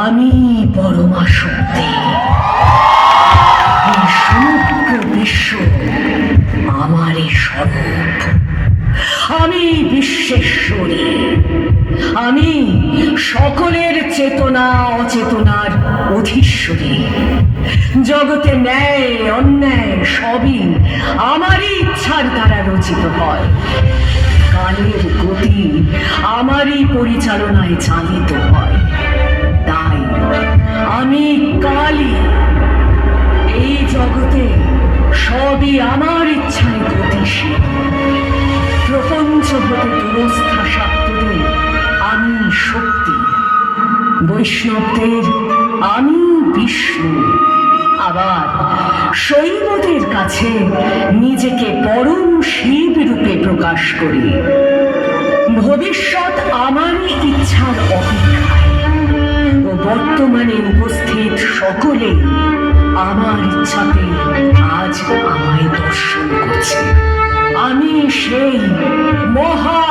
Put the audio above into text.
আমি পরমা শক্তি, এই সমগ্র বিশ্ব আমারই স্বরূপ। আমি বিশ্বেশ্বরী, আমি সকলের চেতনা অচেতনার অধীশ্বরী। জগতে ন্যায় অন্যায় সবই আমারই ইচ্ছার দ্বারা রচিত হয়। কালের গতি আমারই পরিচালনায় চালিত হয়। তাই আমি কালী। এই জগতে সবই আমার ইচ্ছায় গতিশীল। প্রপঞ্চ হতে দুরস্থা সত্যদের আমি শক্তি, বৈষ্ণবদের আমি বিষ্ণু, আবার শৈবদের কাছে নিজেকে পরম শিব রূপে প্রকাশ করি। ভবিষ্যৎ আমারই ইচ্ছার অপেক্ষায় ও বর্তমানে উপস্থিত সকলে আমার ইচ্ছাতে আজ আমায় দর্শন করছে। আমি সেই মহা